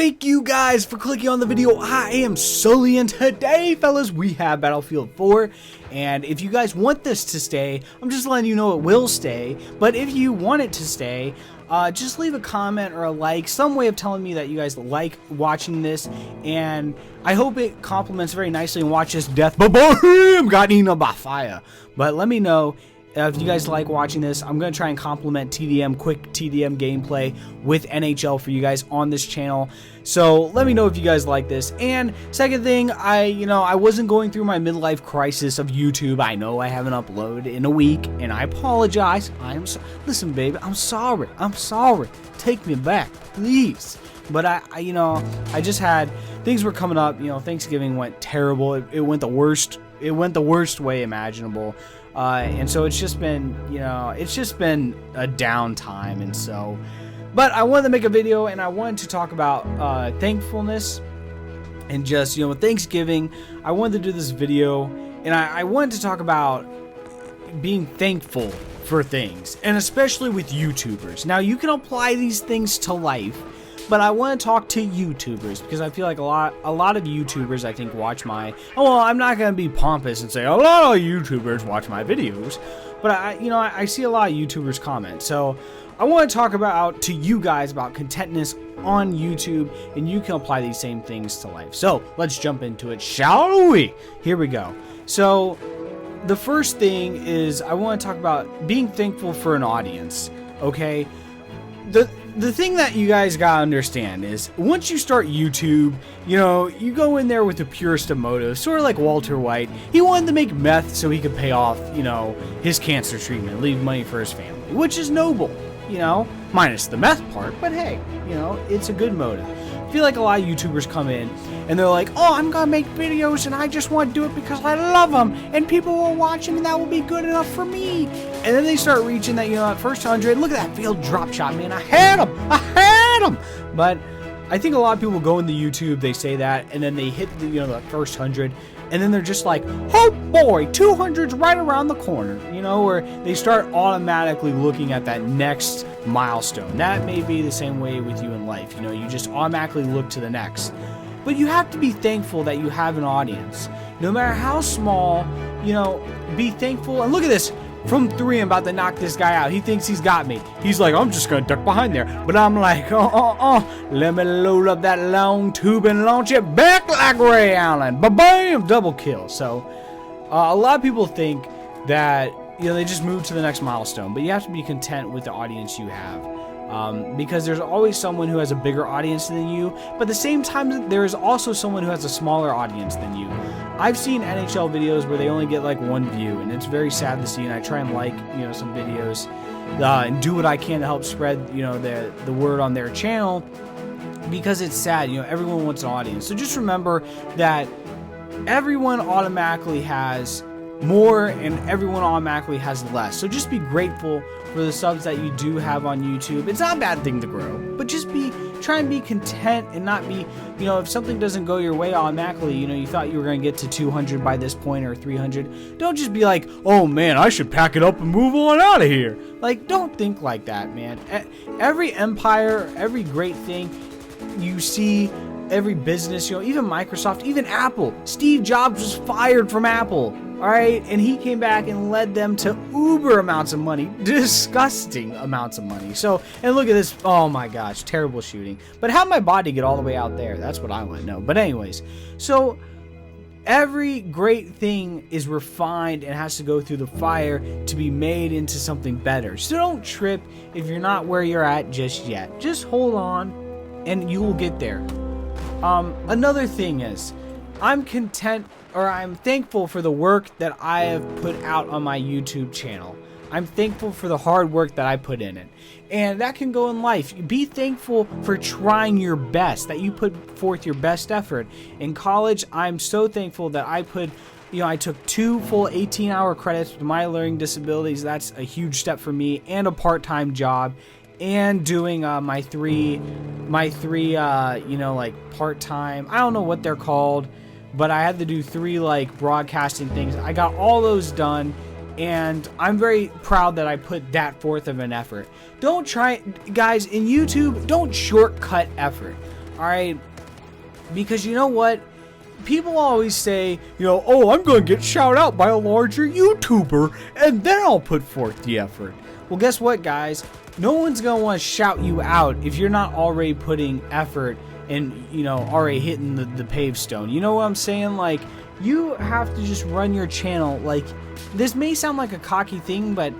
Thank you guys for clicking on the video. I am Sully, and today, fellas, we have Battlefield 4. And if you guys want this to stay, I'm just letting you know it will stay. But if you want it to stay, just leave a comment or a like, some way of telling me that you guys like watching this. And I hope it complements very nicely and watch this death. Ba-boom! Got eaten by fire. But let me know. If you guys like watching this, I'm going to try and complement TDM, quick TDM gameplay with NHL for you guys on this channel. So let me know if you guys like this. And second thing, I wasn't going through my midlife crisis of YouTube. I know I haven't uploaded in a week, and I apologize. Listen, baby, I'm sorry. I'm sorry. Take me back, please. But I just had, things were coming up. Thanksgiving went terrible. It went the worst. It went the worst way imaginable. And so it's just been, it's just been a downtime. And so, but I wanted to make a video, and I wanted to talk about thankfulness and just, with Thanksgiving, I wanted to do this video, and I wanted to talk about being thankful for things, and especially with YouTubers. Now, you can apply these things to life, but I want to talk to YouTubers because I feel like a lot of YouTubers, I think, watch my. Oh, well, I'm not gonna be pompous and say a lot of YouTubers watch my videos, but I see a lot of YouTubers comment. So I want to talk to you guys about contentness on YouTube, and you can apply these same things to life. So let's jump into it, shall we? Here we go. So the first thing is I want to talk about being thankful for an audience. Okay. The thing that you guys gotta understand is once you start YouTube, you go in there with the purest of motives, sort of like Walter White. He wanted to make meth so he could pay off, his cancer treatment, leave money for his family, which is noble, minus the meth part, but hey, it's a good motive. I feel like a lot of YouTubers come in and they're like, oh, I'm gonna make videos and I just want to do it because I love them and people will watch them and that will be good enough for me. And then they start reaching that, first 100. Look at that field drop shot, man. I had him. But I think a lot of people go into YouTube, they say that, and then they hit the first 100, and then they're just like, oh boy, 200's right around the corner, or they start automatically looking at that next milestone. That may be the same way with you in life. You just automatically look to the next. But you have to be thankful that you have an audience. No matter how small, be thankful. And look at this. From 3, I'm about to knock this guy out. He thinks he's got me. He's like, I'm just going to duck behind there. But I'm like, let me load up that long tube and launch it back like Ray Allen. Ba-bam! Double kill. So, a lot of people think that, they just move to the next milestone. But you have to be content with the audience you have. Because there's always someone who has a bigger audience than you, but at the same time, there is also someone who has a smaller audience than you. I've seen NHL videos where they only get like 1 view, and it's very sad to see, and I try and some videos and do what I can to help spread, the word on their channel, because it's sad, everyone wants an audience. So just remember that everyone automatically has more and everyone automatically has less. So just be grateful for the subs that you do have on YouTube. It's not a bad thing to grow, but just try and be content and not be, if something doesn't go your way automatically, you thought you were going to get to 200 by this point or 300. Don't just be like, oh man, I should pack it up and move on out of here. Like, don't think like that, man. Every empire, every great thing you see, every business, even Microsoft, even Apple. Steve Jobs was fired from Apple. All right, and he came back and led them to uber amounts of money, disgusting amounts of money. So, and look at this, oh my gosh, terrible shooting. But how'd my body get all the way out there? That's what I want to know. But anyways, so every great thing is refined and has to go through the fire to be made into something better. So don't trip if you're not where you're at just yet. Just hold on and you will get there. Another thing is, I'm thankful for the work that I have put out on my YouTube channel. I'm thankful for the hard work that I put in it. And that can go in life. Be thankful for trying your best, that you put forth your best effort. In college, I'm so thankful that I took 2 full 18-hour credits with my learning disabilities. That's a huge step for me, and a part-time job, and doing my three part-time, I don't know what they're called, but I had to do 3 broadcasting things. I got all those done, and I'm very proud that I put that forth of an effort. Don't try, guys, in YouTube, don't shortcut effort. Alright? Because you know what? People always say, you know, oh, I'm going to get shouted out by a larger YouTuber, and then I'll put forth the effort. Well, guess what, guys? No one's going to want to shout you out if you're not already putting effort and, you know, already hitting the pavestone. You know what I'm saying? Like, you have to just run your channel. Like, this may sound like a cocky thing, but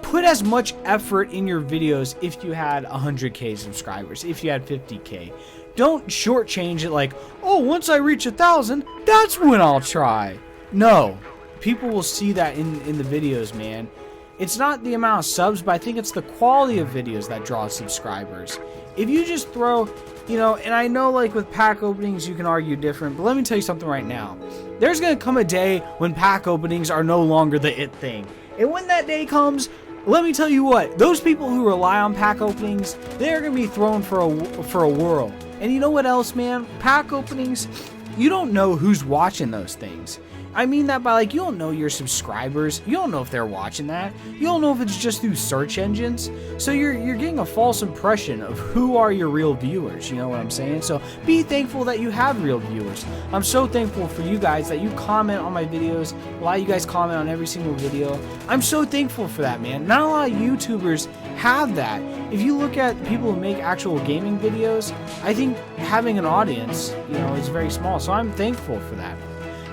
put as much effort in your videos if you had 100K subscribers, if you had 50K. Don't shortchange it like, oh, once I reach 1,000, that's when I'll try. No, people will see that in the videos, man. It's not the amount of subs, but I think it's the quality of videos that draws subscribers. If you just throw, you know, and I know like with pack openings you can argue different, but let me tell you something right now. There's going to come a day when pack openings are no longer the it thing. And when that day comes, let me tell you what, those people who rely on pack openings, they're going to be thrown for a whirl. And you know what else, man? Pack openings, you don't know who's watching those things. I mean that by like, you don't know your subscribers. You don't know if they're watching that. You don't know if it's just through search engines. So you're getting a false impression of who are your real viewers. You know what I'm saying? So be thankful that you have real viewers. I'm so thankful for you guys that you comment on my videos. A lot of you guys comment on every single video. I'm so thankful for that, man. Not a lot of YouTubers have that. If you look at people who make actual gaming videos, I think having an audience, you know, is very small. So I'm thankful for that.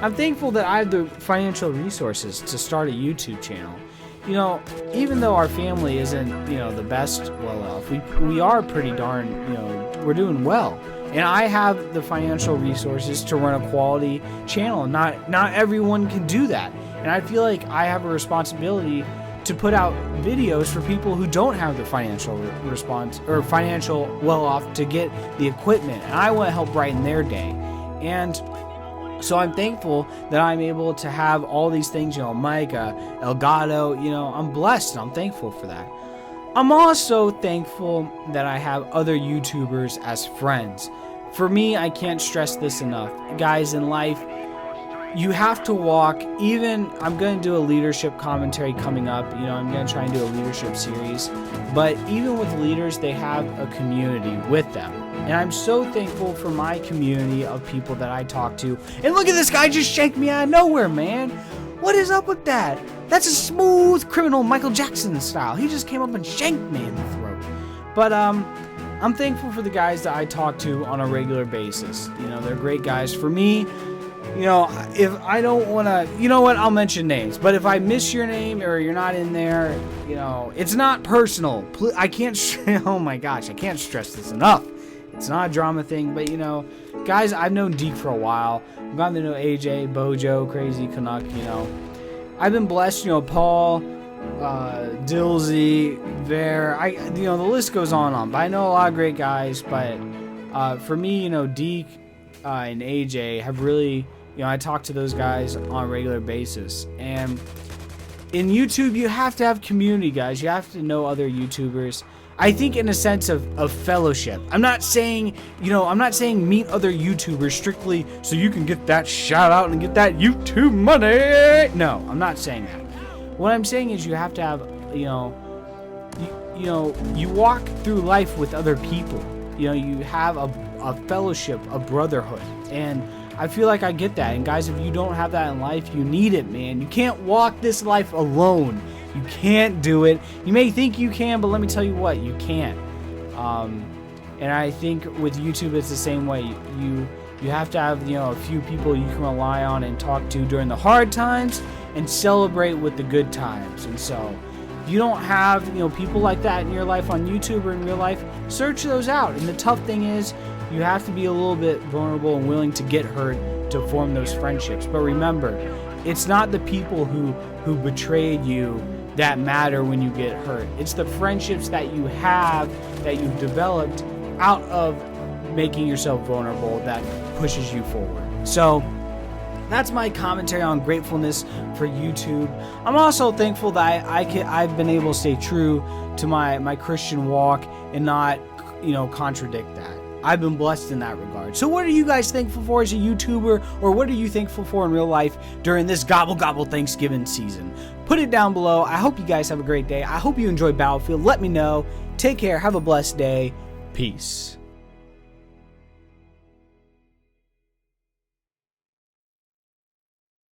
I'm thankful that I have the financial resources to start a YouTube channel. You know, even though our family isn't, you know, the best well off, we are pretty darn, you know, we're doing well. And I have the financial resources to run a quality channel. Not everyone can do that. And I feel like I have a responsibility to put out videos for people who don't have the financial response or financial well off to get the equipment. And I want to help brighten their day. And so I'm thankful that I'm able to have all these things, you know, Micah, Elgato, you know, I'm blessed and I'm thankful for that. I'm also thankful that I have other YouTubers as friends. For me, I can't stress this enough. Guys, in life, you have to walk, even, I'm going to do a leadership commentary coming up, you know, I'm going to try and do a leadership series, but even with leaders, they have a community with them. And I'm so thankful for my community of people that I talk to. And look at this guy just shanked me out of nowhere, man. What is up with that? That's a smooth criminal Michael Jackson style. He just came up and shanked me in the throat. But I'm thankful for the guys that I talk to on a regular basis. You know, they're great guys. For me, you know, if I don't want to, you know what, I'll mention names. But if I miss your name or you're not in there, you know, it's not personal. I can't, oh my gosh, I can't stress this enough. It's not a drama thing, but you know, guys, I've known Deke for a while. I've gotten to know AJ, Bojo, Crazy Canuck, you know. I've been blessed, you know, Paul, Dilsey, Ver, you know, the list goes on. But I know a lot of great guys, but for me, you know, Deke and AJ have really, you know, I talk to those guys on a regular basis. And in YouTube, you have to have community, guys. You have to know other YouTubers. I think in a sense of fellowship. I'm not saying, you know, I'm not saying meet other YouTubers strictly so you can get that shout out and get that YouTube money. No, I'm not saying that. What I'm saying is you have to have, you know, you walk through life with other people. You know, you have a fellowship, a brotherhood. And I feel like I get that. And guys, if you don't have that in life, you need it, man. You can't walk this life alone. You can't do it. You may think you can, but let me tell you what, you can't. And I think with YouTube, it's the same way. You have to have, you know, a few people you can rely on and talk to during the hard times and celebrate with the good times. And so, if you don't have, you know, people like that in your life on YouTube or in real life, search those out. And the tough thing is, you have to be a little bit vulnerable and willing to get hurt to form those friendships. But remember, it's not the people who betrayed you that matter when you get hurt. It's the friendships that you have, that you've developed out of making yourself vulnerable, that pushes you forward. So that's my commentary on gratefulness for YouTube. I'm also thankful that I've been able to stay true to my Christian walk and not, you know, contradict that. I've been blessed in that regard. So what are you guys thankful for as a YouTuber, or what are you thankful for in real life during this gobble gobble Thanksgiving season? Put it down below. I hope you guys have a great day. I hope you enjoy Battlefield. Let me know. Take care. Have a blessed day. Peace.